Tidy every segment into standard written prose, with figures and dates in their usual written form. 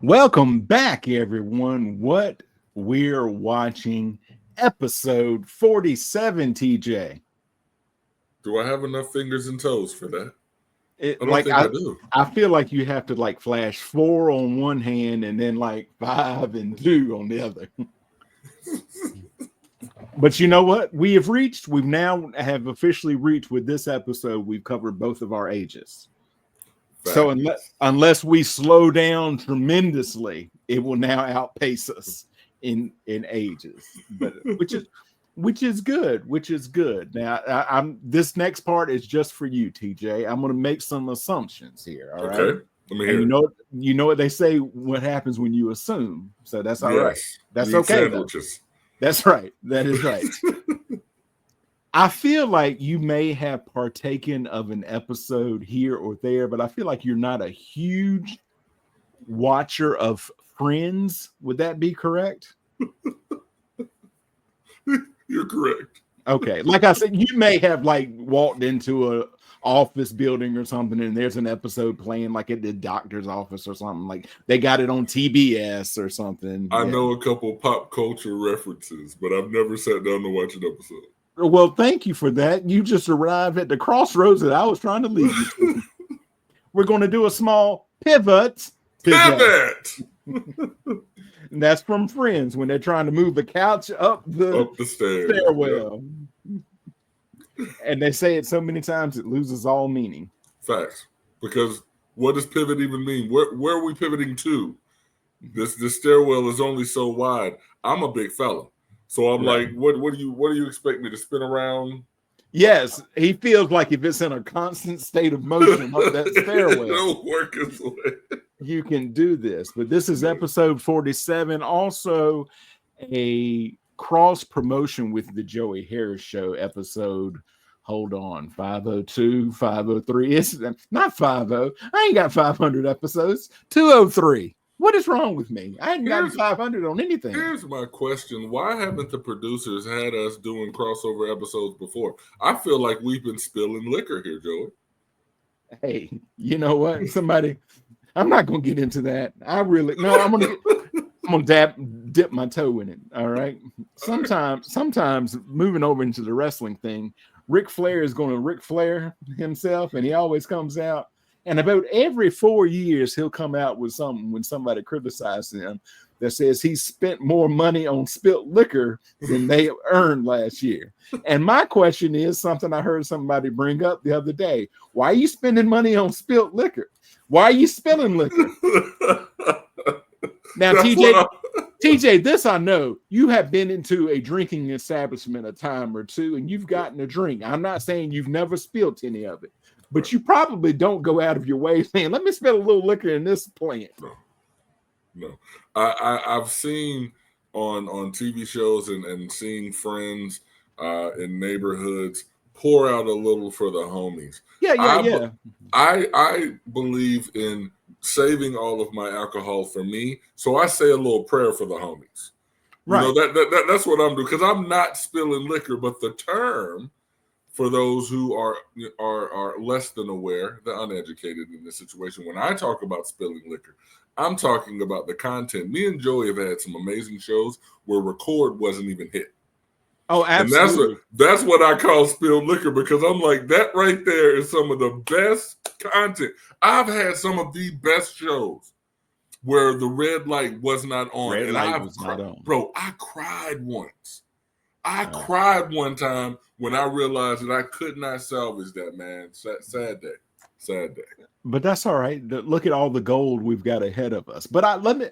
Welcome back, everyone. What we're watching, episode 47, TJ. Do I have enough fingers and toes for that? It I don't like think I do. I feel like you have to like flash 4 on one hand and then like 5 and 2 on the other. But you know what? We've now have officially reached with this episode, we've covered both of our ages. Fact. So unless we slow down tremendously, it will now outpace us in ages. But which is good. Now I'm this next part is just for you, TJ. I'm going to make some assumptions here. All right. Okay. Let me hear. And you know what they say. What happens when you assume? So that's all right. That's okay. Sandwiches. That's right. That is right. I feel like you may have partaken of an episode here or there, but I feel like you're not a huge watcher of Friends. Would that be correct? You're correct. Okay. Like I said, you may have like walked into a office building or something and there's an episode playing like at the doctor's office or something. Like they got it on TBS or something. I know a couple pop culture references, but I've never sat down to watch an episode. Well, thank you for that. You just arrived at the crossroads that I was trying to lead you to. We're going to do a small pivot. And that's from Friends when they're trying to move the couch up the stairwell. Yeah. And they say it so many times it loses all meaning. Facts. Because what does pivot even mean? Where are we pivoting to? This stairwell is only so wide. I'm a big fella. So I'm like, what do you expect me to spin around? Yes, he feels like if it's in a constant state of motion up that stairwell, it'll work its way. You can do this. But this is episode 47, also a cross promotion with the Joey Harris Show episode. Hold on, 502, 503. It's not 50. I ain't got 500 episodes. 203. What is wrong with me? I ain't got 500 on anything. Here's my question. Why haven't the producers had us doing crossover episodes before? I feel like we've been spilling liquor here, Joey. Hey, you know what? I'm not going to get into that. I'm going to dip my toe in it, all right? Sometimes moving over into the wrestling thing, Ric Flair is going to Ric Flair himself, and he always comes out. And about every 4 years, he'll come out with something when somebody criticizes him that says he spent more money on spilt liquor than they earned last year. And my question is something I heard somebody bring up the other day. Why are you spending money on spilt liquor? Why are you spilling liquor? Now, TJ, this I know. You have been into a drinking establishment a time or two, and you've gotten a drink. I'm not saying you've never spilled any of it. But you probably don't go out of your way saying, let me spill a little liquor in this plant. No. I've seen on TV shows and seen friends in neighborhoods pour out a little for the homies. Yeah. I believe in saving all of my alcohol for me. So I say a little prayer for the homies. Right. You know, that's what I'm doing. Because I'm not spilling liquor, but the term for those who are less than aware, the uneducated in this situation, when I talk about spilling liquor, I'm talking about the content. Me and Joey have had some amazing shows where record wasn't even hit. Oh, absolutely. And that's what I call spilled liquor, because I'm like, that right there is some of the best content. I've had some of the best shows where the red light was not on. Red light was not on. Bro, I cried once. I cried one time when I realized that I could not salvage that, man. Sad day. But that's all right. Look at all the gold we've got ahead of us. But and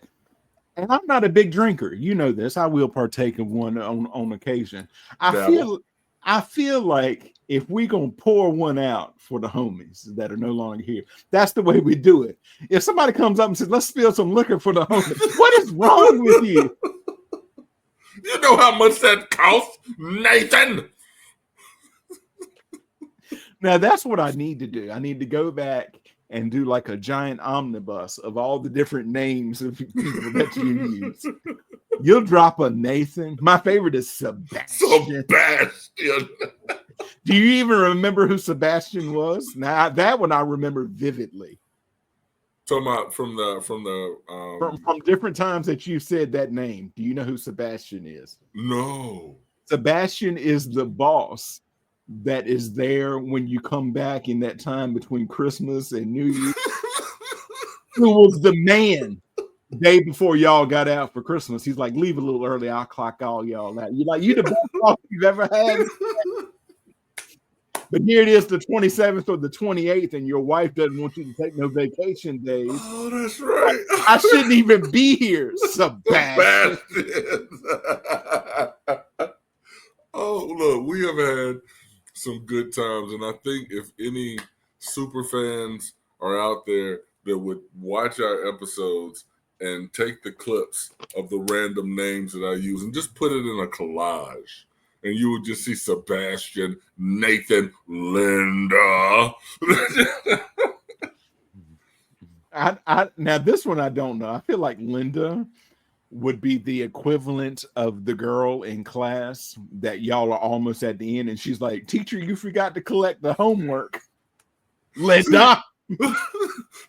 I'm not a big drinker. You know this. I will partake of one on occasion. I feel like if we're going to pour one out for the homies that are no longer here, that's the way we do it. If somebody comes up and says, let's spill some liquor for the homies, what is wrong with you? You know how much that costs, Nathan? Now, that's what I need to do. I need to go back and do like a giant omnibus of all the different names of people that you use. You'll drop a Nathan. My favorite is Sebastian. Do you even remember who Sebastian was? Now, that one I remember vividly. Talking about from the from different times that you said that name. Do you know who Sebastian is? No. Sebastian is the boss that is there when you come back in that time between Christmas and New Year. Who was the man day before y'all got out for Christmas? He's like, leave a little early. I'll clock all y'all out. You're like, you the best boss you've ever had. But here it is, the 27th or the 28th, and your wife doesn't want you to take no vacation days. Oh, that's right. I shouldn't even be here, Sebastian. Oh, look, we have had some good times, and I think if any super fans are out there that would watch our episodes and take the clips of the random names that I use and just put it in a collage, and you would just see Sebastian, Nathan, Linda. Now this one I don't know. I feel like Linda would be the equivalent of the girl in class that y'all are almost at the end, and she's like, "Teacher, you forgot to collect the homework." Linda.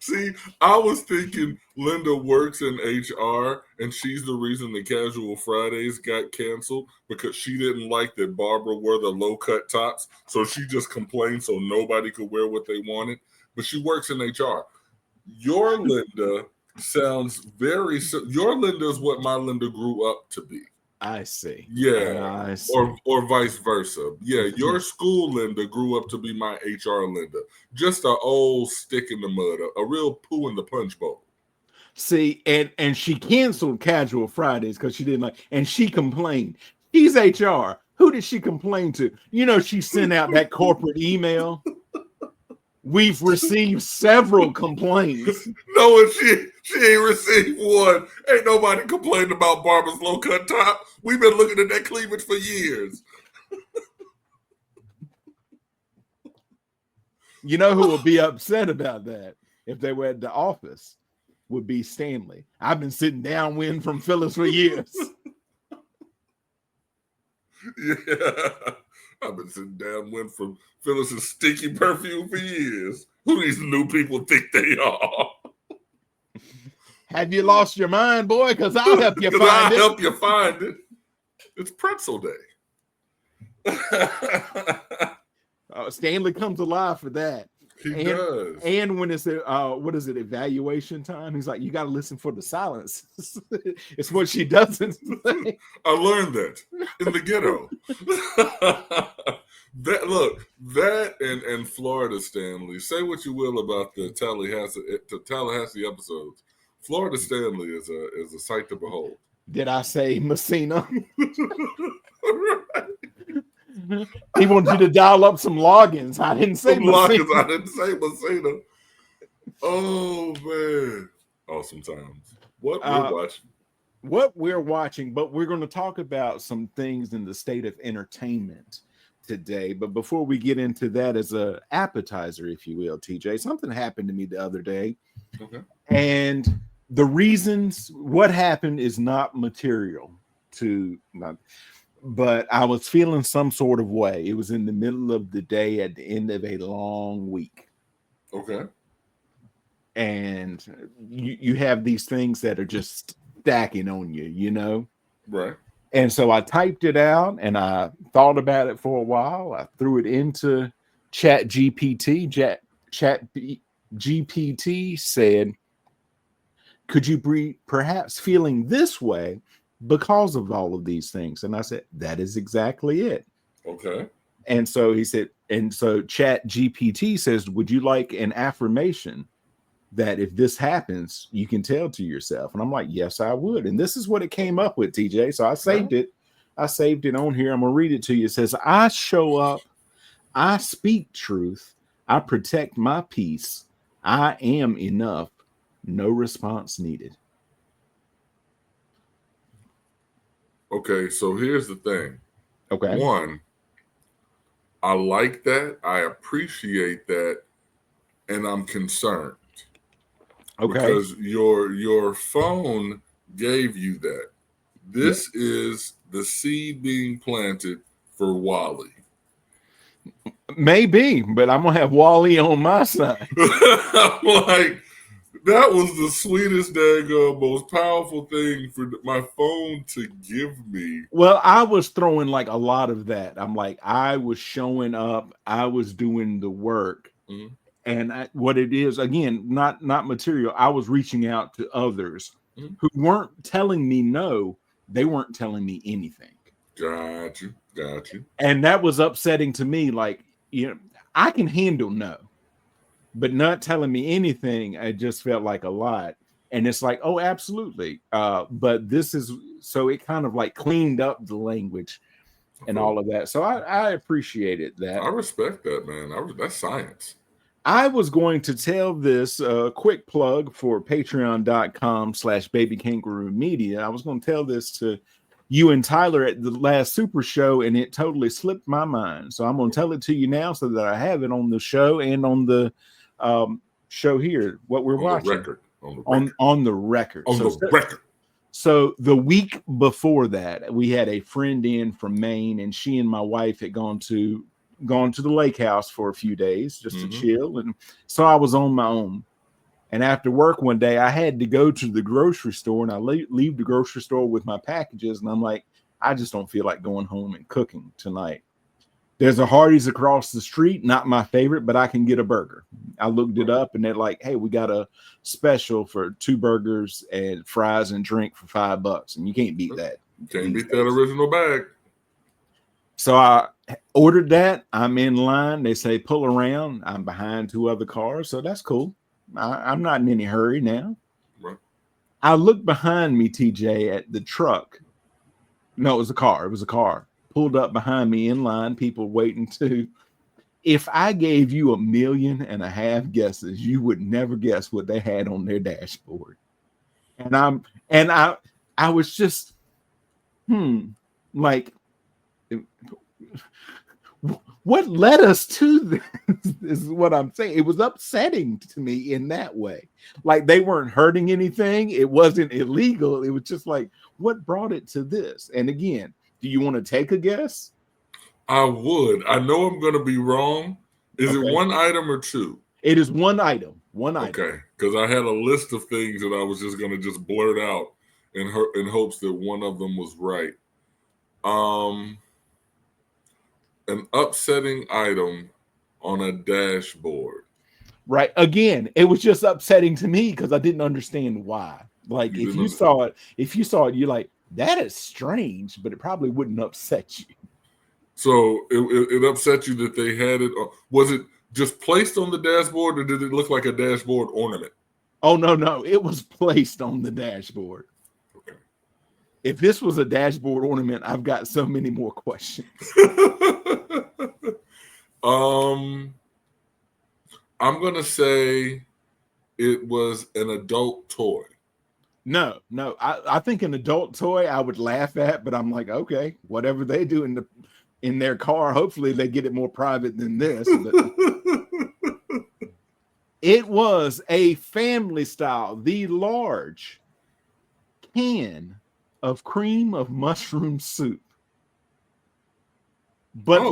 See, I was thinking Linda works in HR and she's the reason the Casual Fridays got canceled because she didn't like that Barbara wore the low-cut tops, so she just complained so nobody could wear what they wanted. But she works in HR. Your Linda sounds very... Your Linda is what my Linda grew up to be. I see. Yeah. I see. Or vice versa. Yeah, your school Linda grew up to be my HR Linda. Just an old stick in the mud, a real poo in the punch bowl. See, and she canceled Casual Fridays because she didn't like, and she complained. She's HR. Who did she complain to? You know, she sent out that corporate email. We've received several complaints. No, she ain't received one. Ain't nobody complained about Barbara's low-cut top. We've been looking at that cleavage for years. You know who would be upset about that if they were at the office would be Stanley. I've been sitting downwind from Phyllis for years. Yeah. I've been sitting downwind from Phyllis's sticky perfume for years. Who these new people think they are? Have you lost your mind, boy? Because I'll help you find it. I'll help you find it. It's pretzel day. Stanley comes alive for that. He does. And when it's what is it, evaluation time? He's like, you got to listen for the silence. It's what she doesn't say. I learned that in the ghetto. That and Florida Stanley. Say what you will about the Tallahassee episodes. Florida Stanley is a sight to behold. Did I say Messina? He wanted you to dial up some logins. I didn't say Messina. I didn't say Messina. Oh man, awesome times. What we're watching, but we're going to talk about some things in the state of entertainment today. But before we get into that, as a appetizer, if you will, TJ, something happened to me the other day, and the reasons what happened is not material but I was feeling some sort of way. It was in the middle of the day at the end of a long week. Okay. And you have these things that are just stacking on you, you know? Right. And so I typed it out and I thought about it for a while. I threw it into Chat GPT. Chat GPT said, could you be perhaps feeling this way because of all of these things? And I said, that is exactly it. Okay. And so he said, and so Chat GPT says, would you like an affirmation that if this happens, you can tell to yourself? And I'm like, yes, I would. And this is what it came up with, TJ. So I saved it. I saved it on here. I'm going to read it to you. It says, I show up. I speak truth. I protect my peace. I am enough. No response needed. Okay, so here's the thing. Okay. One, I like that. I appreciate that. And I'm concerned. Okay. Because your phone gave you that. This is the seed being planted for Wally. Maybe, but I'm going to have Wally on my side. I'm like, That was the sweetest, daggone, most powerful thing for my phone to give me. Well, I was throwing like a lot of that. I'm like, I was showing up, I was doing the work. Mm-hmm. And what it is, again, not material. I was reaching out to others Mm-hmm. who weren't telling me no. They weren't telling me anything. Got you. And that was upsetting to me. Like, I can handle no, but not telling me anything, I just felt like a lot. And it's like, oh, absolutely. But this is, so it kind of like cleaned up the language and all of that. So I appreciated that. I respect that, man. That's science. I was going to tell this quick plug for patreon.com/babykangaroo media. I was going to tell this to you and Tyler at the last Super Show, and it totally slipped my mind. So I'm going to tell it to you now so that I have it on the show and on the show here, what we're watching. On the record. So the week before that, we had a friend in from Maine, and she and my wife had gone to the lake house for a few days just to chill. And so I was on my own. And after work one day, I had to go to the grocery store, and I leave the grocery store with my packages. And I'm like, I just don't feel like going home and cooking tonight. There's a Hardee's across the street, not my favorite, but I can get a burger. I looked it up, and they're like, hey, we got a special for 2 burgers and fries and drink for $5. And you can't beat that. Can't beat that original bag. So I ordered that. I'm in line. They say pull around. I'm behind 2 other cars. So that's cool. I'm not in any hurry now. Right. I looked behind me, TJ, at the truck. No, it was a car. It was a car. Pulled up behind me in line, people waiting to. If I gave you 1.5 million guesses, you would never guess what they had on their dashboard. And I was just, like, what led us to this is what I'm saying. It was upsetting to me in that way. Like, they weren't hurting anything. It wasn't illegal. It was just like, what brought it to this? And again, do you want to take a guess? I would. I know I'm going to be wrong. Is it one item or 2? It is one item. Okay, because I had a list of things that I was just going to just blurt out in hopes that one of them was right. An upsetting item on a dashboard. Right. Again, it was just upsetting to me because I didn't understand why. Like, if you saw it, you're like, that is strange, but it probably wouldn't upset you. So it upset you that they had it. Was it just placed on the dashboard, or did it look like a dashboard ornament? Oh, no. It was placed on the dashboard. Okay. If this was a dashboard ornament, I've got so many more questions. I'm going to say it was an adult toy. No. I think an adult toy I would laugh at, but I'm like, okay, whatever they do in their car, hopefully they get it more private than this. But it was a family style, the large can of cream of mushroom soup. But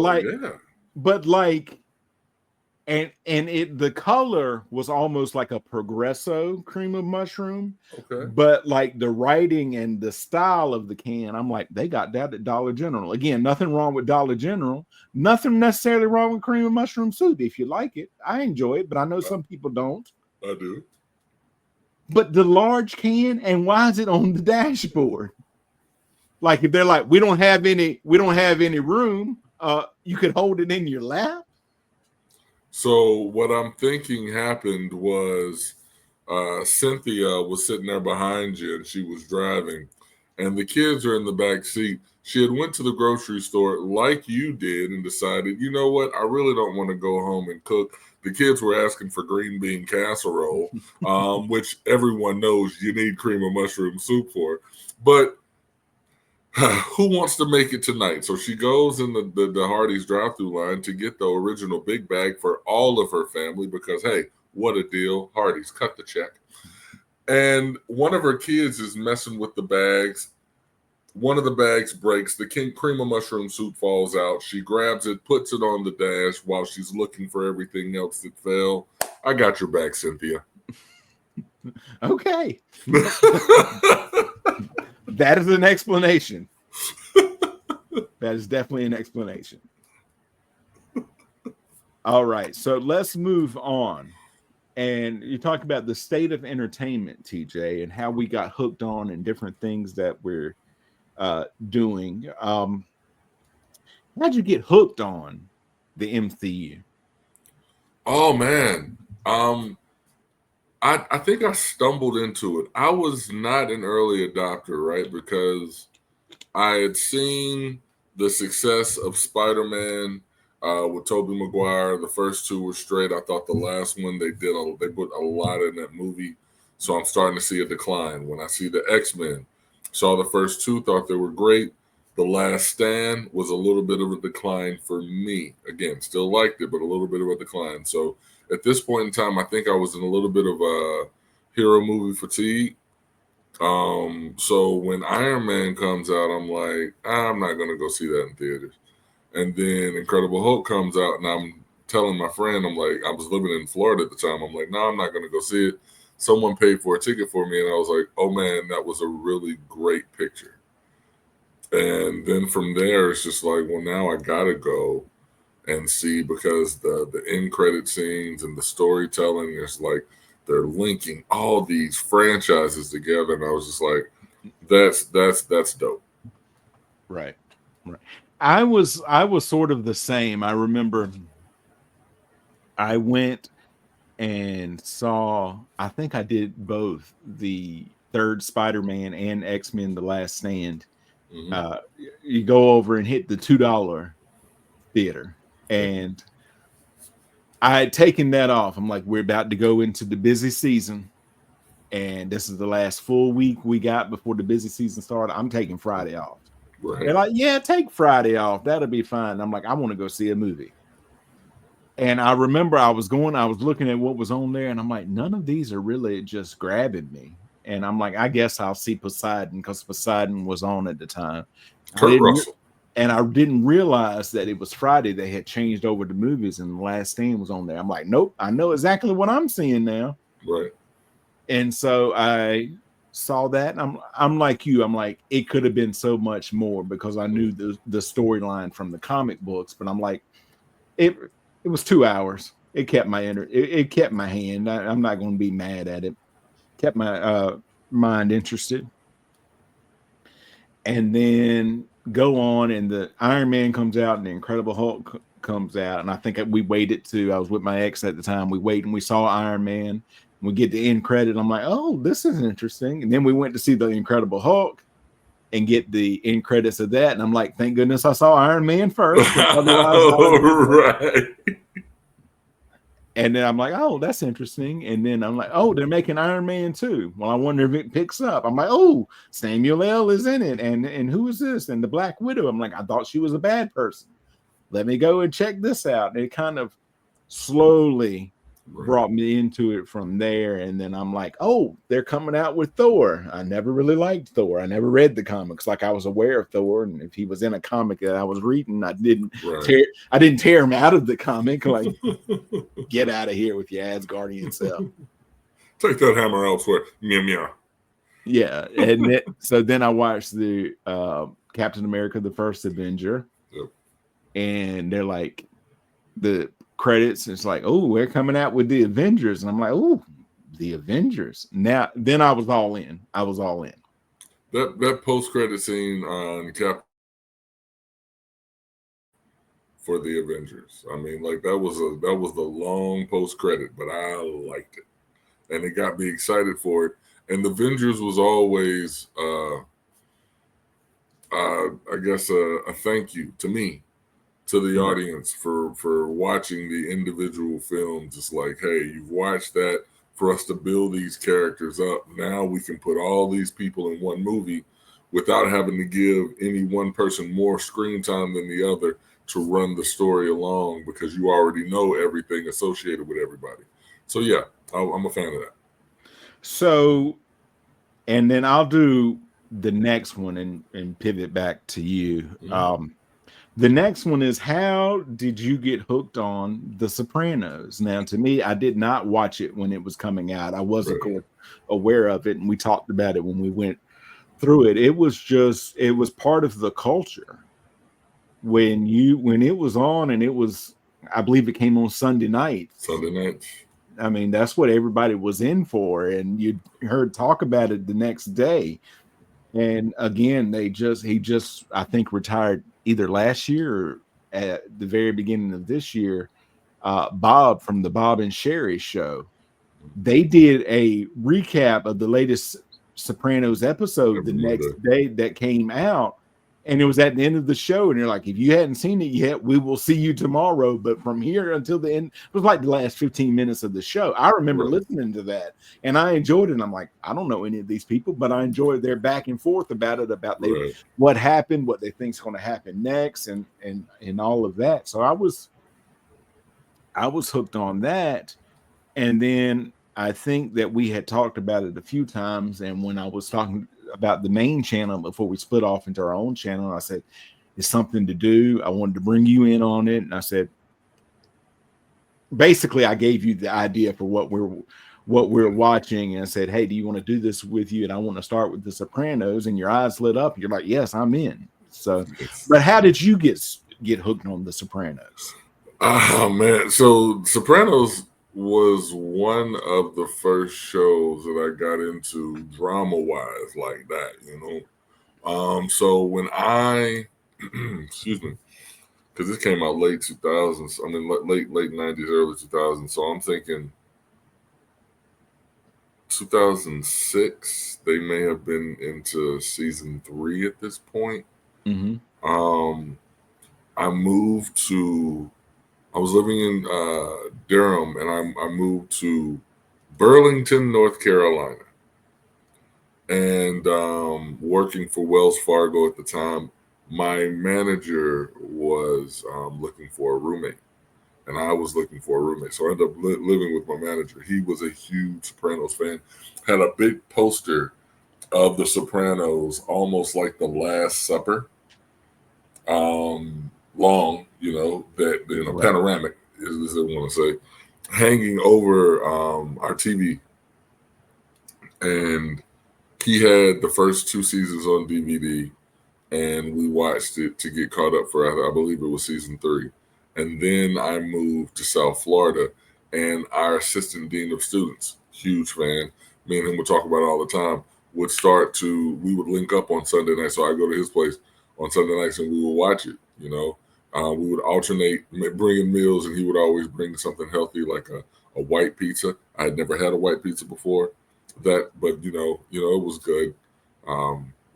the color was almost like a Progresso cream of mushroom. Okay. But like the writing and the style of the can, I'm like, they got that at Dollar General. Again, nothing wrong with Dollar General. Nothing necessarily wrong with cream of mushroom soup. If you like it, I enjoy it, but I know some people don't. I do. But the large can, and why is it on the dashboard? Like, if they're like, we don't have any room, you could hold it in your lap. So what I'm thinking happened was Cynthia was sitting there behind you, and she was driving, and the kids are in the back seat. She had went to the grocery store like you did and decided, you know what, I really don't want to go home and cook. The kids were asking for green bean casserole, which everyone knows you need cream of mushroom soup for. But who wants to make it tonight? So she goes in the Hardee's drive-thru line to get the original big bag for all of her family because, hey, what a deal. Hardee's, cut the check. And one of her kids is messing with the bags. One of the bags breaks. The cream of mushroom soup falls out. She grabs it, puts it on the dash while she's looking for everything else that fell. I got your back, Cynthia. Okay. That is an explanation. That is definitely an explanation. All right. So let's move on. And you talk about the state of entertainment, TJ, and how we got hooked on and different things that we're doing. How'd you get hooked on the MCU? Oh man. I think I stumbled into it. I was not an early adopter, right? Because I had seen the success of Spider-Man with Tobey Maguire. The first two were straight. I thought the last one they put a lot in that movie, so I'm starting to see a decline. When I see the X-Men, saw the first two, thought they were great. The Last Stand was a little bit of a decline for me. Again, still liked it, but a little bit of a decline. So at this point in time, I think I was in a little bit of a hero movie fatigue. So when Iron Man comes out, I'm like, I'm not gonna go see that in theaters. And then Incredible Hulk comes out, and I'm telling my friend, I'm like, I was living in Florida at the time. I'm like, no, I'm not gonna go see it. Someone paid for a ticket for me, and I was like, oh man, that was a really great picture. And then from there, it's just like, well, now I gotta go and see, because the end credit scenes and the storytelling is like they're linking all these franchises together, and I was just like, that's dope. Right. I was sort of the same. I remember I went and saw, I think I did both the third Spider-Man and X-Men The Last Stand. Mm-hmm. You go over and hit the $2 theater, and I had taken that off. I'm like, we're about to go into the busy season, and this is the last full week we got before the busy season started. I'm taking Friday off. Right. They're like, yeah, take Friday off. That'll be fine. I'm like, I want to go see a movie. And I remember I was looking at what was on there, and I'm like, none of these are really just grabbing me. And I'm like, I guess I'll see Poseidon, because Poseidon was on at the time. Kurt Russell. And I didn't realize that it was Friday. They had changed over the movies, and The Last Stand was on there. I'm like, nope, I know exactly what I'm seeing now. Right. And so I saw that, and I'm like you. I'm like, it could have been so much more, because I knew the storyline from the comic books. But I'm like, it was 2 hours. It kept my it kept my hand. I'm not going to be mad at it. Kept my mind interested. And then go on, and the Iron Man comes out, and the Incredible Hulk comes out. And I think we waited I was with my ex at the time. We waited, and we saw Iron Man. We get the end credit. I'm like, oh, this is interesting. And then we went to see the Incredible Hulk and get the end credits of that. And I'm like, thank goodness I saw Iron Man first. Right. And then I'm like, oh, that's interesting. And then I'm like, oh, they're making Iron Man 2. Well, I wonder if it picks up. I'm like, oh, Samuel L. is in it. And who is this? And the Black Widow. I'm like, I thought she was a bad person. Let me go and check this out. And it kind of slowly brought me into it from there. And then I'm like, oh, they're coming out with Thor. I never really liked Thor. I never read the comics. Like, I was aware of Thor, and if he was in a comic that I was reading, I didn't tear him out of the comic. Like, get out of here with your Asgardian self. Take that hammer elsewhere. Meow meow. Yeah. And so then I watched the Captain America, the First Avenger. Yep. And they're like, the credits, it's like, oh, we're coming out with the Avengers. And I'm like, oh, the Avengers. Then I was all in. That post-credit scene on Cap for the Avengers. I mean, like, that was the long post-credit, but I liked it. And it got me excited for it. And the Avengers was always I guess a thank you to me, to the audience, for watching the individual films. It's like, hey, you've watched that for us to build these characters up. Now we can put all these people in one movie without having to give any one person more screen time than the other to run the story along, because you already know everything associated with everybody. So yeah, I'm a fan of that. So, and then I'll do the next one and pivot back to you. The next one is, how did you get hooked on The Sopranos? Now, to me, I did not watch it when it was coming out. I was, of course, aware of it, and we talked about it when we went through it. It was part of the culture when it was on, and it was, I believe it came on Sunday nights. Sunday nights. I mean, that's what everybody was in for, and you heard talk about it the next day. And again, he just I think retired either last year or at the very beginning of this year. Bob from the Bob and Sherry show, they did a recap of the latest Sopranos episode the next day that came out, and it was at the end of the show. And they're like, if you hadn't seen it yet, we will see you tomorrow. But from here until the end, it was like the last 15 minutes of the show. I remember listening to that, and I enjoyed it. And I'm like, I don't know any of these people, but I enjoyed their back and forth about it, about what happened, what they think's going to happen next, and all of that. So I was hooked on that. And then I think that we had talked about it a few times. And when I was talking about the main channel before we split off into our own channel, I said, it's something to do. I wanted to bring you in on it. And I said, basically, I gave you the idea for what we're watching. And I said, hey, do you want to do this with you? And I want to start with The Sopranos. And your eyes lit up. You're like, yes, I'm in. So, but how did you get hooked on The Sopranos? Oh, man. So Sopranos was one of the first shows that I got into drama-wise like that, you know. So when I, excuse me, because this came out late 2000s, I mean late 90s, early 2000s. So I'm thinking 2006. They may have been into season 3 at this point. Mm-hmm. I was living in Durham, and I moved to Burlington, North Carolina, and working for Wells Fargo at the time. My manager was looking for a roommate, and I was looking for a roommate. So I ended up living with my manager. He was a huge Sopranos fan, had a big poster of The Sopranos, almost like The Last Supper. Long, you know, panoramic is what I want to say, hanging over our TV. And he had the first 2 seasons on DVD, and we watched it to get caught up for, I believe it was season 3. And then I moved to South Florida, and our assistant dean of students, huge fan, me and him would talk about it all the time, we would link up on Sunday night. So I go to his place on Sunday nights, and we would watch it, you know. We would alternate bringing meals, and he would always bring something healthy, like a white pizza. I had never had a white pizza before that, but you know, it was good.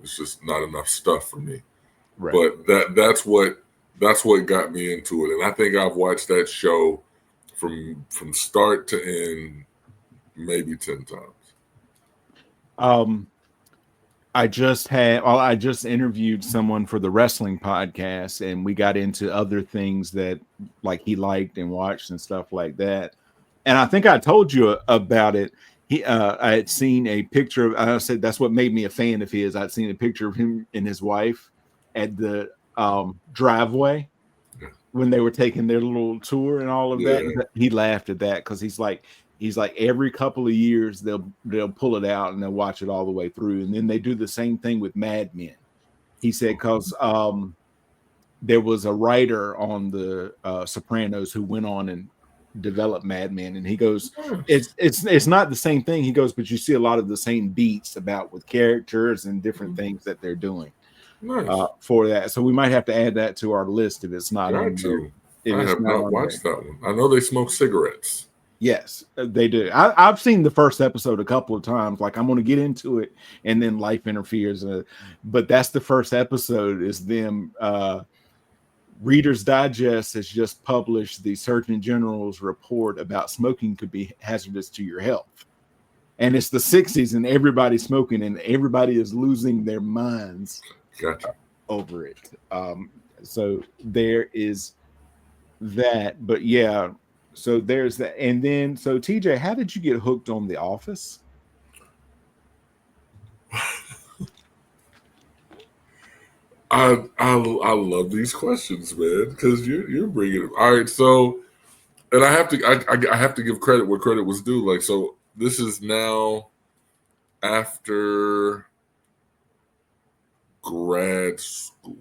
It's just not enough stuff for me. Right. But that's what got me into it, and I think I've watched that show from start to end maybe 10 times. I just interviewed someone for the wrestling podcast, and we got into other things that like he liked and watched and stuff like that. And I think I told you about it. I had seen a picture I said that's what made me a fan of his. I'd seen a picture of him and his wife at the driveway when they were taking their little tour and all of that. He laughed at that because he's like every couple of years they'll pull it out and they'll watch it all the way through, and then they do the same thing with Mad Men. He said because there was a writer on the Sopranos who went on and developed Mad Men, and he goes, it's not the same thing. He goes, but you see a lot of the same beats about with characters and different things that they're doing for that. So we might have to add that to our list if it's not on there. I have not watched that one. I know they smoke cigarettes. Yes, they do. I've seen the first episode a couple of times. Like I'm going to get into it, and then life interferes. But that's the first episode. Is them. Reader's Digest has just published the Surgeon General's report about smoking could be hazardous to your health, and it's the 60s, and everybody's smoking, and everybody is losing their minds over it. So there is that. But yeah. So there's that. And then, so TJ, how did you get hooked on The Office? I love these questions, man, because you're bringing it. All right, so and I have to give credit where credit was due. Like, so this is now after grad school,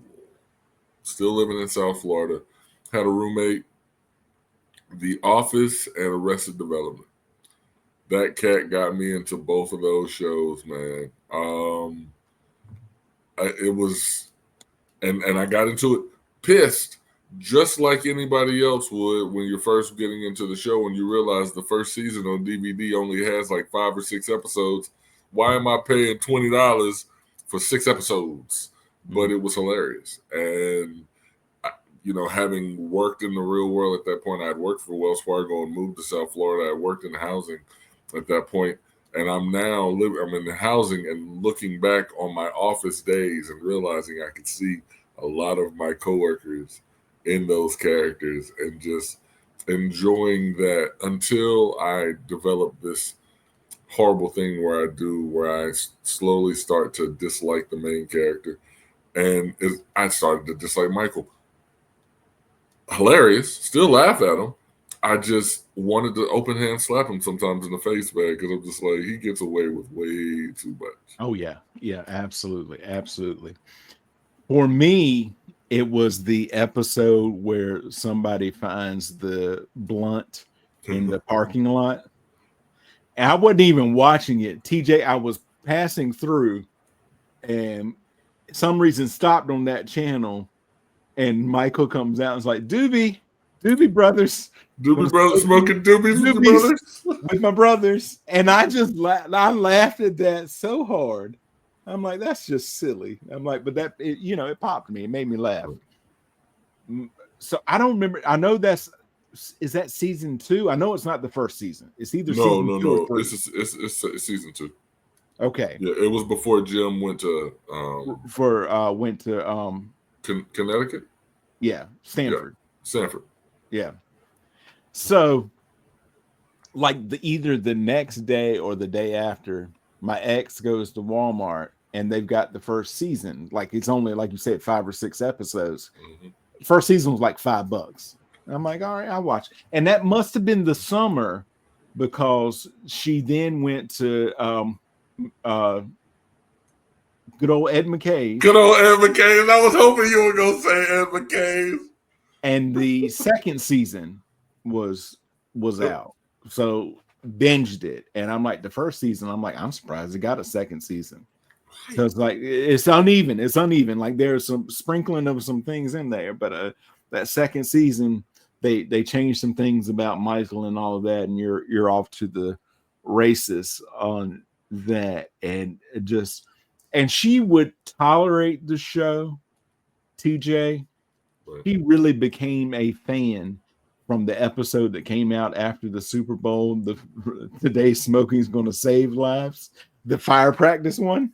still living in South Florida. Had a roommate, The Office and Arrested Development. That cat got me into both of those shows, man. It was, and I got into it pissed, just like anybody else would when you're first getting into the show and you realize the first season on DVD only has like 5 or 6 episodes. Why am I paying $20 for 6 episodes? But it was hilarious. And, having worked in the real world at that point, I had worked for Wells Fargo and moved to South Florida. I worked in housing at that point, and I'm in the housing and looking back on my office days and realizing I could see a lot of my coworkers in those characters and just enjoying that until I developed this horrible thing where I slowly start to dislike the main character. And I started to dislike Michael. Hilarious, still laugh at him. I just wanted to open hand slap him sometimes in the face, man, because I'm just like, he gets away with way too much. Oh, yeah. Yeah, absolutely. Absolutely. For me, it was the episode where somebody finds the blunt in the parking lot. And I wasn't even watching it. TJ, I was passing through and some reason stopped on that channel. And Michael comes out and is like, Doobie Brothers. Doobie Brothers smoking doobies with the brothers? With my brothers. And I just I laughed at that so hard. I'm like, that's just silly. I'm like, but that, it popped me. It made me laugh. So I don't remember. I know is that season 2? I know it's not the first season. It's either season 2 or 3. It's season 2. Okay. Yeah, it was before Jim went to Connecticut. Yeah, Stanford. Yeah, Stanford. Yeah. So, like either the next day or the day after, my ex goes to Walmart and they've got the first season. Like it's only, like you said, 5 or 6 episodes. Mm-hmm. First season was like $5. And I'm like, all right, I'll watch. And that must have been the summer because she then went to good old Ed McKay's. Good old Ed McKay's. I was hoping you were going to say Ed McKay's. And the second season was out. So binged it. And I'm like, the first season, I'm surprised it got a second season. Because it's uneven. It's uneven. Like there's some sprinkling of some things in there. But that second season, they changed some things about Michael and all of that. And you're off to the races on that. And she would tolerate the show, TJ. He really became a fan from the episode that came out after the Super Bowl. Today smoking is going to save lives. The fire practice one.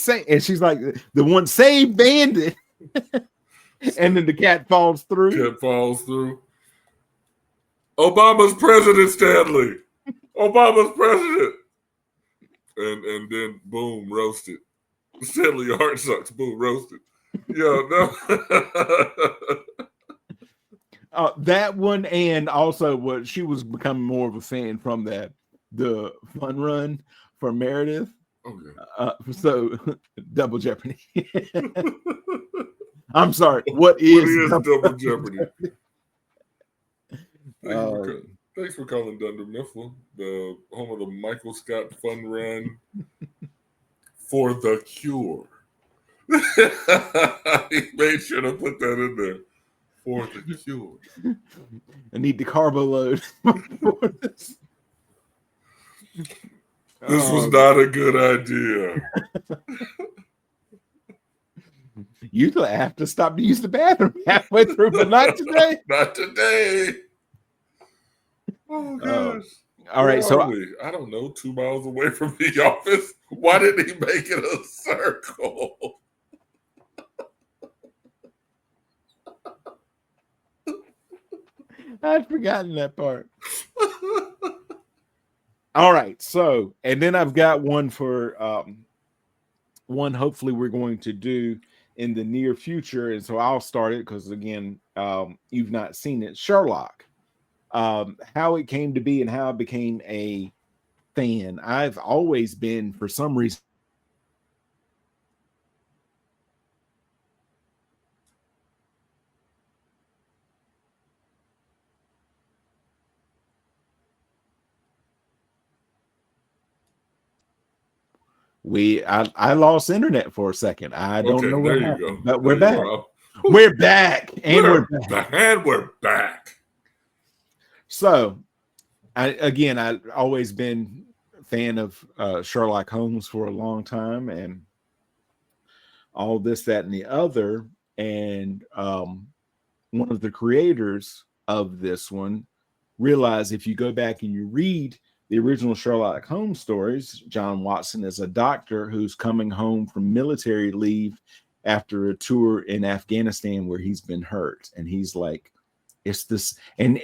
And she's like, the one save Bandit. And then the cat falls through. Obama's president, Stanley. Obama's president. And then boom, roasted. Stanley, your heart sucks. Boom, roasted. Yeah, no. That one, and also what she was becoming more of a fan from the fun run for Meredith. Okay. So Double Jeopardy. I'm sorry. What is Double Jeopardy? Thanks for calling Dunder Mifflin, the home of the Michael Scott Fun Run for the Cure. He made sure to put that in there. For the Cure. I need the carbo load for this. This was not a good idea. You have to stop to use the bathroom halfway through, but not today. Not today. Oh gosh. All right, so I don't know, 2 miles away from the office. Why did he make it a circle? I'd forgotten that part. All right, so and then I've got one for one. Hopefully, we're going to do in the near future, and so I'll start it because again, you've not seen it. Sherlock, how it came to be and how I became a fan. I've always been, for some reason, I lost internet for a second. I don't know what happened, but we're back. We're back, and we're back. And we're back. So, I've always been a fan of Sherlock Holmes for a long time, and all this, that, and the other. And one of the creators of this one realized if you go back and you read the original Sherlock Holmes stories, John Watson is a doctor who's coming home from military leave after a tour in Afghanistan where he's been hurt. And he's like, it's this, and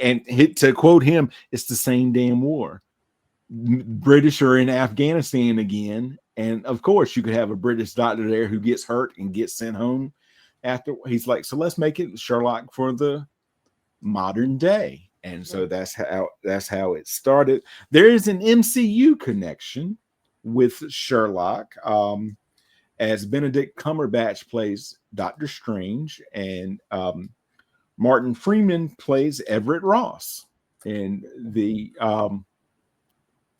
to quote him, it's the same damn war. British are in Afghanistan again. And of course, you could have a British doctor there who gets hurt and gets sent home after. He's like, so let's make it Sherlock for the modern day. And so that's how it started. There is an MCU connection with Sherlock, as Benedict Cumberbatch plays Doctor Strange, and Martin Freeman plays Everett Ross in the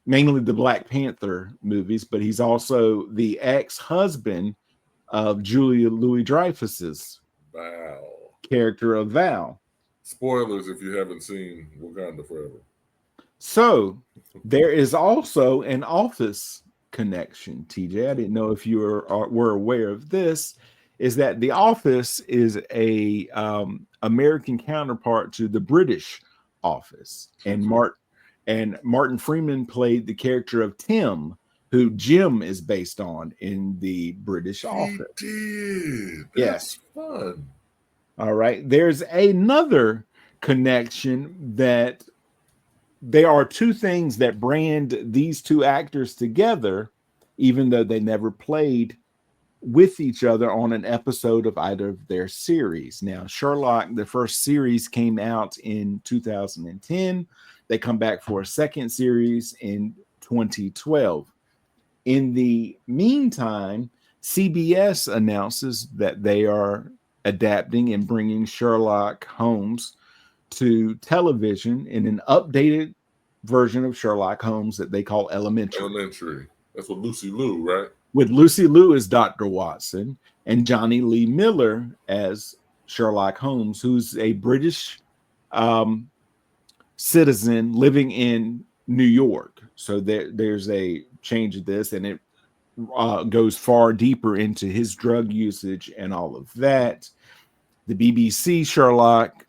mainly the Black Panther movies, but he's also the ex-husband of Julia Louis-Dreyfus's character of Val. Spoilers if you haven't seen Wakanda Forever. So there is also an Office connection, TJ. I didn't know if you were aware of this. Is that The Office is a American counterpart to the British Office, and Martin Freeman played the character of Tim, who Jim is based on in the British Office. Did. That's fun. All right. There's another connection that there are two things that brand these two actors together, even though they never played with each other on an episode of either of their series. Now, Sherlock, the first series came out in 2010. They come back for a second series in 2012. In the meantime, CBS announces that they are adapting and bringing Sherlock Holmes to television in an updated version of Sherlock Holmes that they call Elementary. That's with Lucy Liu, right? With Lucy Liu as Dr. Watson and Johnny Lee Miller as Sherlock Holmes, who's a British citizen living in New York. So there's a change of this, and it goes far deeper into his drug usage and all of that. The BBC Sherlock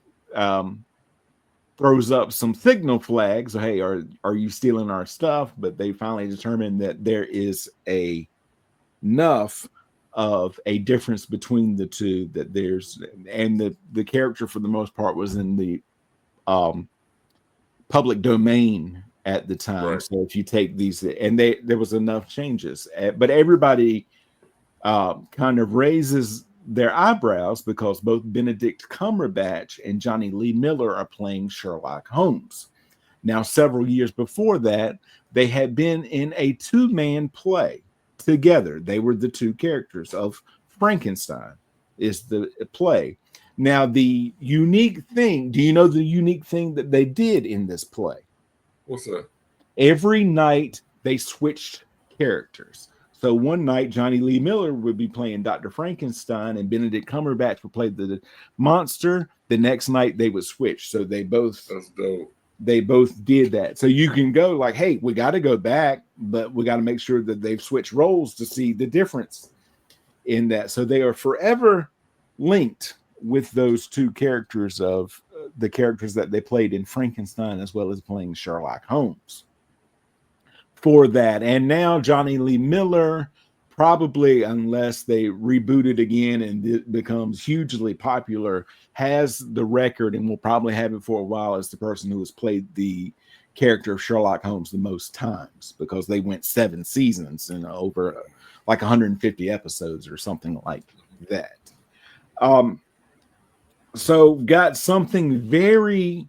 throws up some signal flags. Hey, are you stealing our stuff? But they finally determined that there is enough of a difference between the two that there's, and the character for the most part was in the public domain at the time. Right. So if you take these, and there was enough changes, but everybody kind of raises their eyebrows because both Benedict Cumberbatch and Johnny Lee Miller are playing Sherlock Holmes. Now, several years before that, they had been in a two-man play together. They were the two characters of Frankenstein is the play. Now, the unique thing, do you know the unique thing that they did in this play? What's that? Every night they switched characters. So one night Johnny Lee Miller would be playing Dr. Frankenstein and Benedict Cumberbatch would play the monster. The next night they would switch. So they both, that's dope. They both did that. So you can go like, hey, we got to go back, but we got to make sure that they've switched roles to see the difference in that. So they are forever linked with those two characters of the characters that they played in Frankenstein, as well as playing Sherlock Holmes for that. And now Johnny Lee Miller, probably unless they reboot it again and it becomes hugely popular, has the record and will probably have it for a while as the person who has played the character of Sherlock Holmes the most times, because they went 7 seasons and over like 150 episodes or something like that. So got something very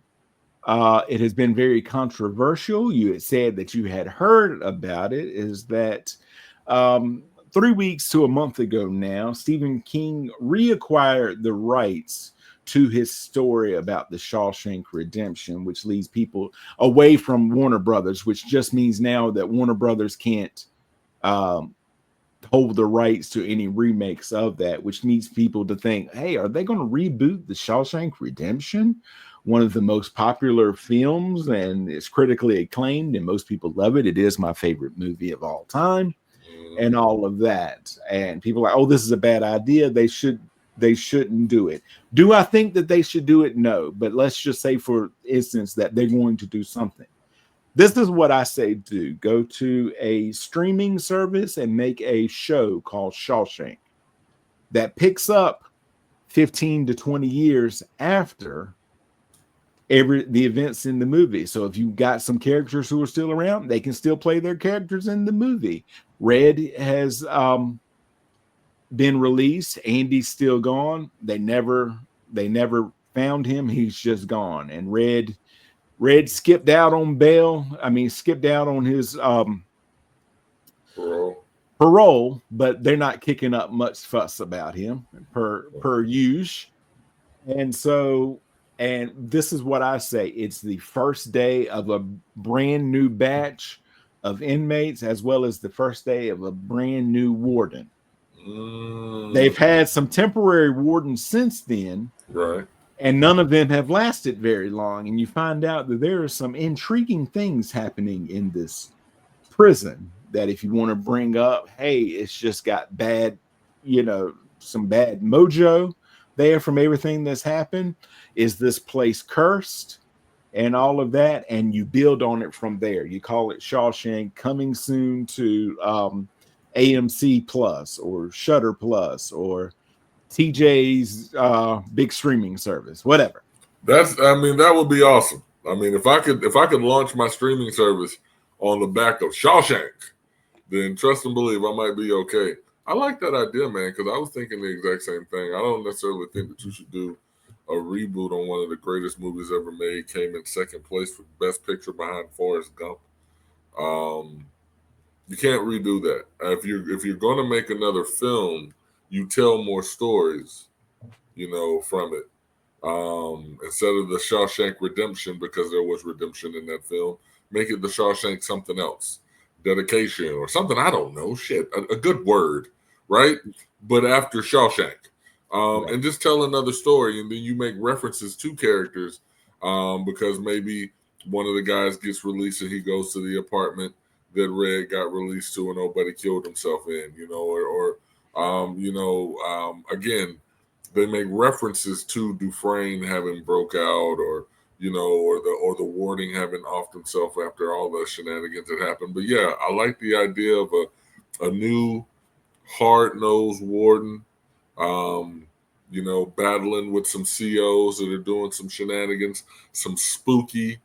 it has been very controversial. You had said that you had heard about it. Is that 3 weeks to a month ago now, Stephen King reacquired the rights to his story about the Shawshank Redemption, which leads people away from Warner Brothers, which just means now that Warner Brothers can't um, hold the rights to any remakes of that, which needs people to think, hey, are they going to reboot the Shawshank Redemption? One of the most popular films, and it's critically acclaimed, and most people love it. It is my favorite movie of all time, and all of that. And people are like, oh, this is a bad idea. They shouldn't do it. Do I think that they should do it? No. But let's just say, for instance, that they're going to do something. This is what I say do. Go to a streaming service and make a show called Shawshank that picks up 15 to 20 years after the events in the movie. So if you got some characters who are still around, they can still play their characters in the movie. Red has been released. Andy's still gone. They never found him. He's just gone. And Red skipped out on bail. I mean, skipped out on his parole, but they're not kicking up much fuss about him per use. And so, and this is what I say: it's the first day of a brand new batch of inmates, as well as the first day of a brand new warden. They've had some temporary wardens since then, right? And none of them have lasted very long. And you find out that there are some intriguing things happening in this prison that, if you want to bring up, hey, it's just got bad, some bad mojo there from everything that's happened. Is this place cursed? And all of that. And you build on it from there. You call it Shawshank, coming soon to AMC Plus or Shutter Plus or TJ's big streaming service, whatever. That would be awesome. I mean, if I could launch my streaming service on the back of Shawshank, then trust and believe I might be okay. I like that idea, man, because I was thinking the exact same thing. I don't necessarily think that you should do a reboot on one of the greatest movies ever made. Came in second place for Best Picture behind Forrest Gump. You can't redo that. If you're going to make another film, you tell more stories, from it. Instead of the Shawshank Redemption, because there was redemption in that film, make it the Shawshank something else, dedication or something. I don't know, shit, a good word, right? But after Shawshank, right. And just tell another story, and then you make references to characters, because maybe one of the guys gets released and he goes to the apartment that Red got released to, and nobody killed himself in, again, they make references to Dufresne having broke out, or the warding having offed himself after all the shenanigans that happened. But yeah, I like the idea of a new hard-nosed warden, battling with some COs that are doing some shenanigans, some spooky,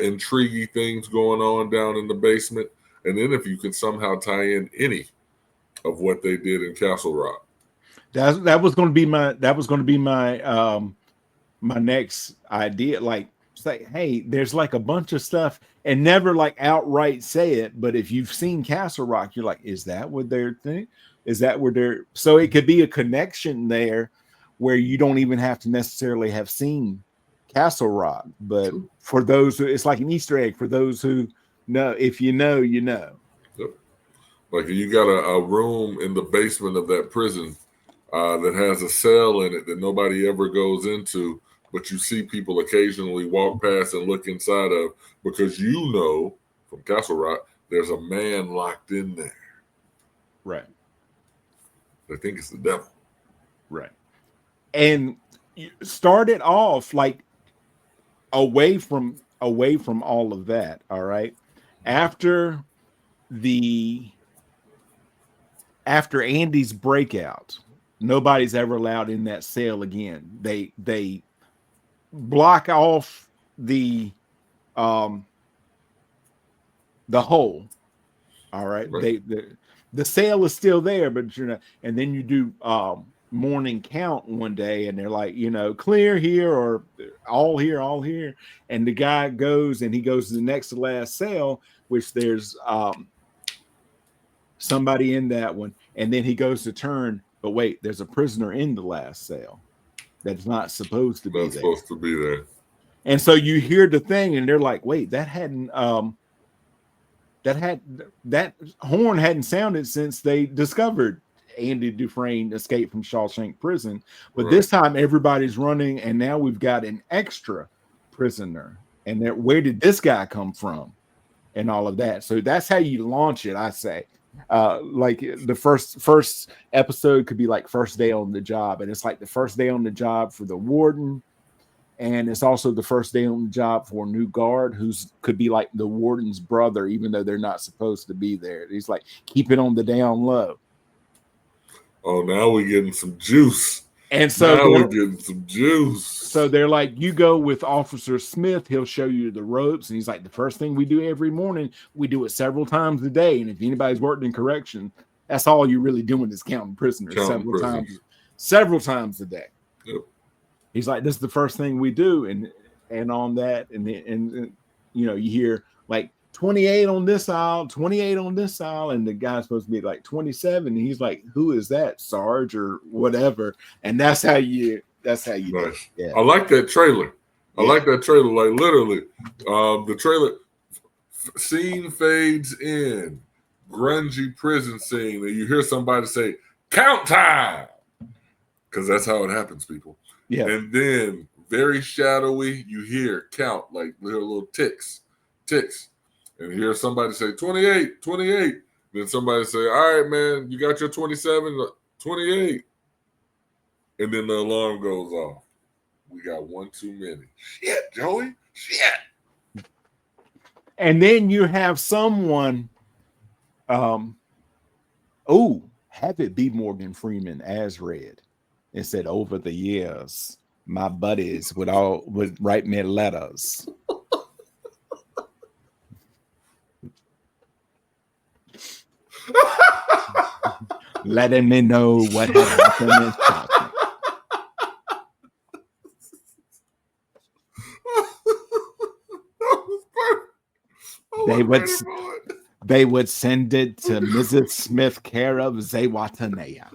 intriguing things going on down in the basement. And then if you can somehow tie in any of what they did in Castle Rock. That was going to be my my next idea. Like, say, hey, there's like a bunch of stuff, and never like outright say it. But if you've seen Castle Rock, you're like, is that what they're thinking? Is that where they're? So it could be a connection there, where you don't even have to necessarily have seen Castle Rock. But for those who, it's like an Easter egg for those who know. If you know, you know. Yep. Like you got a room in the basement of that prison that has a cell in it that nobody ever goes into, but you see people occasionally walk past and look inside of, because from Castle Rock, there's a man locked in there. Right. They think it's the devil. Right. And you started off like away from all of that. All right. After Andy's breakout, nobody's ever allowed in that cell again. They block off the hole. All right. The cell is still there, but you're not. And then you do morning count one day, and they're like, clear here or all here, all here. And the guy goes and he goes to the next to last cell, which there's somebody in that one. And then he goes to turn, but wait, there's a prisoner in the last cell that's not supposed to be there. And so you hear the thing, and they're like, wait, that horn hadn't sounded since they discovered Andy Dufresne escaped from Shawshank Prison. But this time everybody's running, and now we've got an extra prisoner. And where did this guy come from? And all of that. So that's how you launch it, I say. Like the first episode could be like first day on the job, and it's like the first day on the job for the warden, and it's also the first day on the job for a new guard who's could be like the warden's brother, even though they're not supposed to be there. He's like, keep it on the down low. Oh, now we're getting some juice. And so now we're getting some juice. So they're like, you go with Officer Smith, he'll show you the ropes. And he's like, the first thing we do every morning, we do it several times a day. And if anybody's worked in correction, that's all you're really doing is counting prisoners several times a day. Yep. He's like, this is the first thing we do. And on that, and you hear like 28 on this aisle, 28 on this aisle, and the guy's supposed to be like 27. And he's like, who is that, Sarge or whatever? And that's how you nice. Do it. Yeah. I like that trailer. I like that trailer. Like literally, the trailer scene fades in, grungy prison scene, and you hear somebody say, count time. Because that's how it happens, people. Yeah. And then very shadowy, you hear count, like little ticks. And you hear somebody say 28. Then somebody say, all right, man, you got your 27, 28. And then the alarm goes off. We got one too many. Shit, Joey. Shit. And then you have someone, have it be Morgan Freeman as Red. It said, over the years, my buddies would write me letters. Letting me know what had happened in Scotland. They would send it to Mrs. Smith, care of Zewatanea.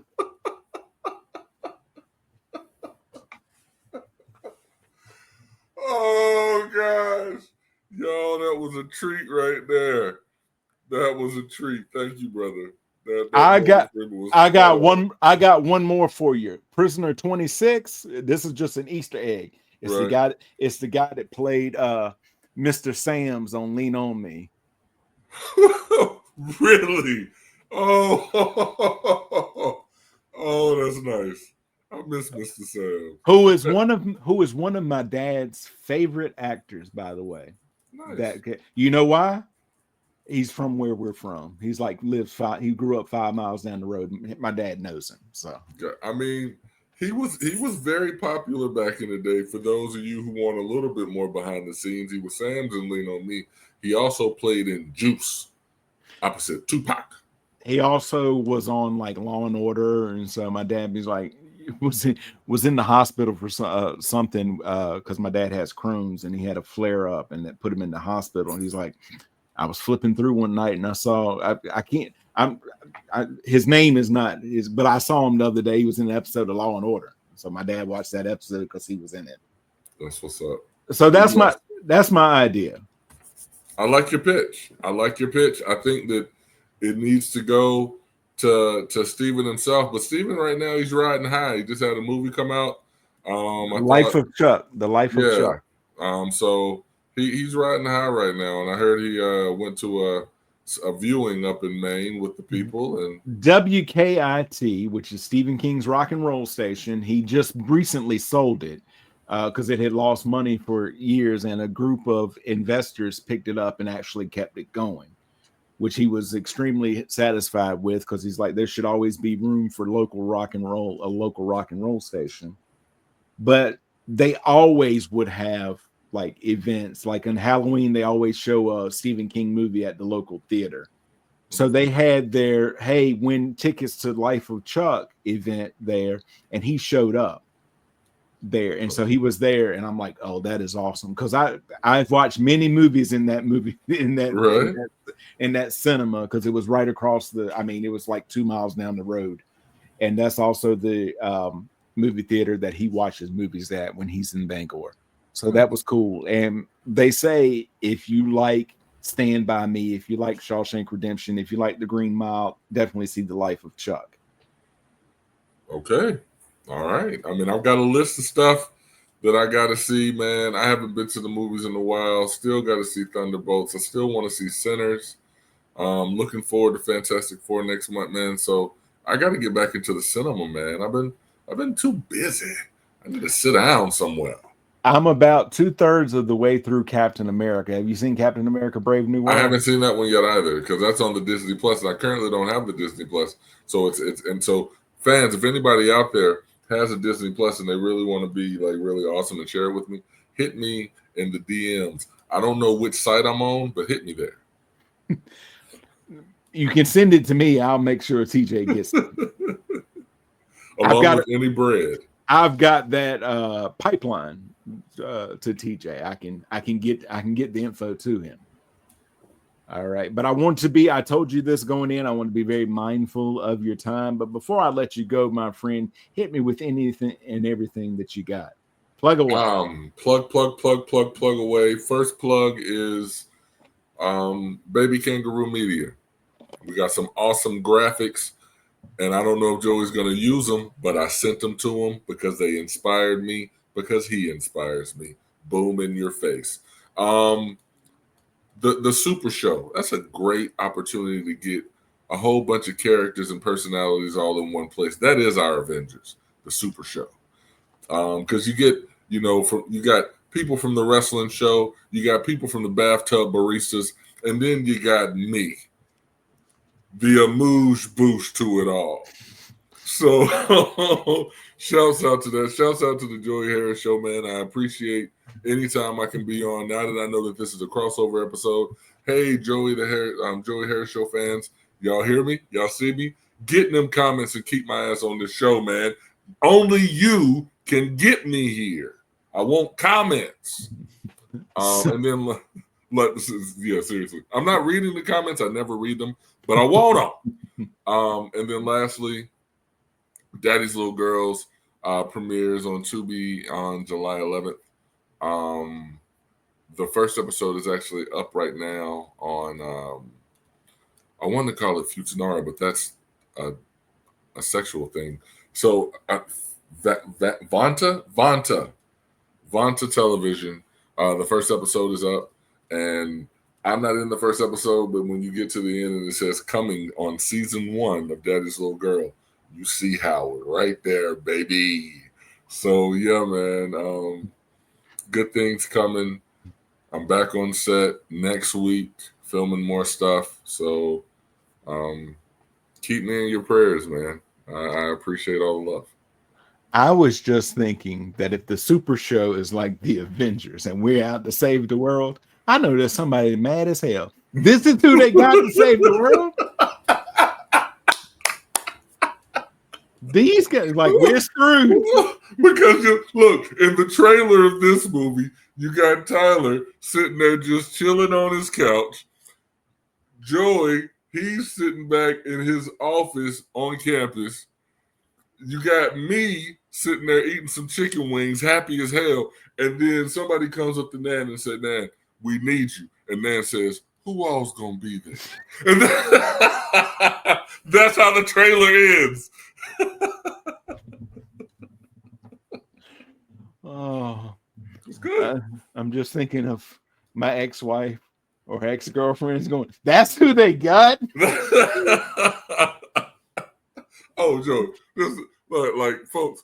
Oh gosh, yo, that was a treat right there. That was a treat. Thank you, brother. I got one more for you. Prisoner 26. This is just an Easter egg. It's the guy that played Mr. Sam's on Lean On Me. Really? Oh, that's nice. I miss Mr. Sam. Who is one of my dad's favorite actors, by the way. Nice. You know why? He's from where we're from. He's like he grew up 5 miles down the road. My dad knows him. So I mean, he was very popular back in the day. For those of you who want a little bit more behind the scenes, he was Sam's and Lean On Me. He also played in Juice, opposite Tupac. He also was on like Law and Order, and so my dad was in the hospital for something because my dad has Crohn's and he had a flare up and that put him in the hospital. And he's like, I was flipping through one night and I saw his name is not his, but I saw him the other day. He was in an episode of Law and Order. So my dad watched that episode because he was in it. That's what's up. So that's my idea. I like your pitch. I think that it needs to go to Steven himself. But Steven right now, he's riding high. He just had a movie come out. The Life of Chuck. So he's riding high right now. And I heard he went to a viewing up in Maine with the people. And WKIT, which is Stephen King's rock and roll station, he just recently sold it because it had lost money for years, and a group of investors picked it up and actually kept it going, which he was extremely satisfied with because he's like, there should always be room for local rock and roll station. But they always would have like events, like on Halloween, they always show a Stephen King movie at the local theater. So they had their win tickets to Life of Chuck event there, and he showed up there, and so he was there, and I'm like, oh, that is awesome, because I've watched many movies in that in that cinema, because it was right across it was like 2 miles down the road, and that's also the movie theater that he watches movies at when he's in Bangor. So that was cool. And they say if you like Stand By Me, if you like Shawshank Redemption, if you like The Green Mile, definitely see The Life of Chuck. Okay. All right. I mean, I've got a list of stuff that I got to see, man. I haven't been to the movies in a while. Still got to see Thunderbolts. I still want to see Sinners. Looking forward to Fantastic Four next month, man. So I got to get back into the cinema, man. I've been too busy. I need to sit down somewhere. I'm about 2/3 of the way through Captain America. Have you seen Captain America: Brave New World? I haven't seen that one yet either, because that's on the Disney Plus, and I currently don't have the Disney Plus. So it's and so fans, if anybody out there has a Disney Plus and they really want to be like really awesome and share it with me, hit me in the DMs. I don't know which site I'm on, but hit me there. You can send it to me. I'll make sure TJ gets it. Along with any bread. I've got that pipeline to TJ. I can get the info to him. All right. But I told you this going in, I want to be very mindful of your time. But before I let you go, my friend, hit me with anything and everything that you got. Plug away. Plug away. First plug is Baby Kangaroo Media. We got some awesome graphics, and I don't know if Joey's going to use them, but I sent them to him because they inspired me, because he inspires me. Boom in your face. The Super Show, that's a great opportunity to get a whole bunch of characters and personalities all in one place. That is our Avengers, the Super Show. Because you get, you got people from the wrestling show, you got people from the bathtub baristas, and then you got me, the amuse boost to it all. So shouts out to that. Shouts out to the Joey Harris Show, man. I appreciate anytime I can be on. Now that I know that this is a crossover episode. Hey, Joey Harris Show fans, y'all hear me? Y'all see me? Get in them comments and keep my ass on this show, man. Only you can get me here. I want comments. And then seriously. I'm not reading the comments. I never read them, but I want them. And then lastly, Daddy's Little Girls premieres on Tubi on July 11th. The first episode is actually up right now on, I want to call it Futanara, but that's a sexual thing. So Vanta Television, the first episode is up, and I'm not in the first episode, but when you get to the end and it says coming on season 1 of Daddy's Little Girl, you see Howard right there, baby. So yeah, man, good things coming. I'm back on set next week, filming more stuff. So keep me in your prayers, man. I appreciate all the love. I was just thinking that if the Super Show is like the Avengers and we're out to save the world, I know there's somebody mad as hell. This is who they got to save the world? These guys, like, we're screwed. Because look, in the trailer of this movie, you got Tyler sitting there just chilling on his couch. Joey, he's sitting back in his office on campus. You got me sitting there eating some chicken wings, happy as hell. And then somebody comes up to Nan and said, Nan, we need you. And Nan says, who all's going to be there? And that's how the trailer ends. Oh, it's good. I'm just thinking of my ex-wife or ex-girlfriends going, that's who they got? Oh, Joe, like folks,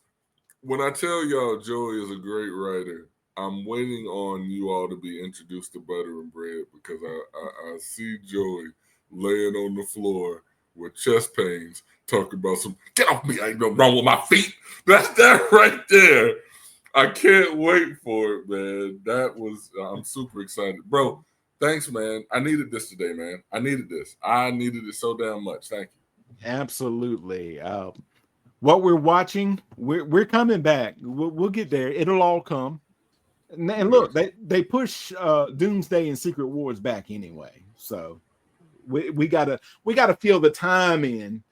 when I tell y'all Joey is a great writer, I'm waiting on you all to be introduced to Butter and Bread, because I see Joey laying on the floor with chest pains talking about get off me, I ain't no wrong with my feet. That's that right there. I can't wait for it, man. I'm super excited. Bro, Thanks, man. I needed this today, man. I needed this. I needed it so damn much. Thank you. Absolutely. What we're watching, we're coming back. We'll get there. It'll all come. And look, they push Doomsday and Secret Wars back anyway. So we gotta feel the time in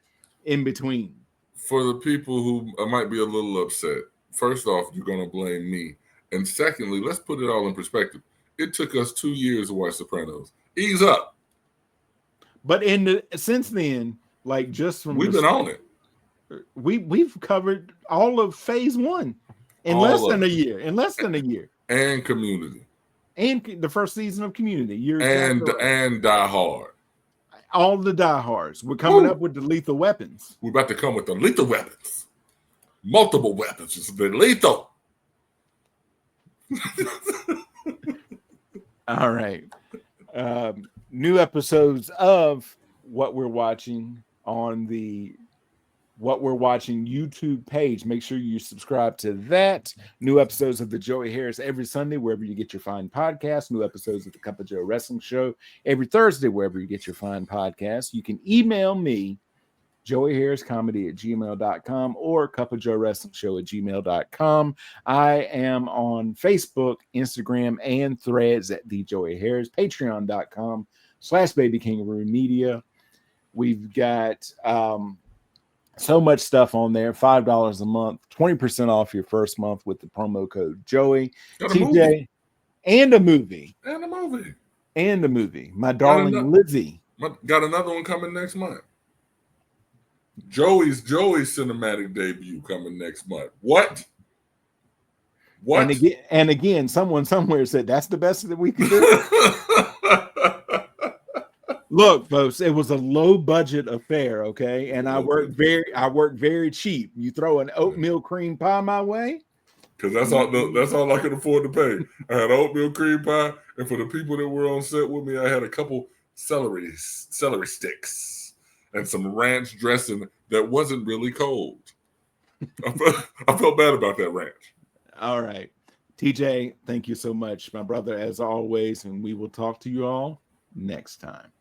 between. For the people who might be a little upset, first off, you're gonna blame me. And secondly, let's put it all in perspective. It took us 2 years to watch Sopranos. Ease up. But since then, like just from we've been on it. We've covered all of phase 1 in less than a year. And Community. And the first season of Community. And Die Hard. All the diehards. We're coming up with the lethal weapons. We're about to come with the lethal weapons. Multiple weapons. It's been lethal. All right. New episodes of What We're Watching on the What We're Watching YouTube page. Make sure you subscribe to that. New episodes of the Joey Harris every Sunday, wherever you get your fine podcasts. New episodes of the Cup of Joe Wrestling Show every Thursday, wherever you get your fine podcasts. You can email me, joeyharriscomedy@gmail.com or cupofjoewrestlingshow@gmail.com. I am on Facebook, Instagram, and Threads at The Joey Harris. Patreon.com/Baby Media. We've got so much stuff on there. $5 a month, 20% off your first month with the promo code Joey. TJ, and a movie. My darling Lizzie. Got another one coming next month. Joey's cinematic debut coming next month. What? And again, someone somewhere said that's the best that we can do. Look, folks, it was a low budget affair, okay? And I worked very cheap. You throw an oatmeal cream pie my way, because that's all I could afford to pay. I had oatmeal cream pie, and for the people that were on set with me, I had a couple celery sticks and some ranch dressing that wasn't really cold. I felt bad about that ranch. All right. TJ, thank you so much, my brother, as always, and we will talk to you all next time.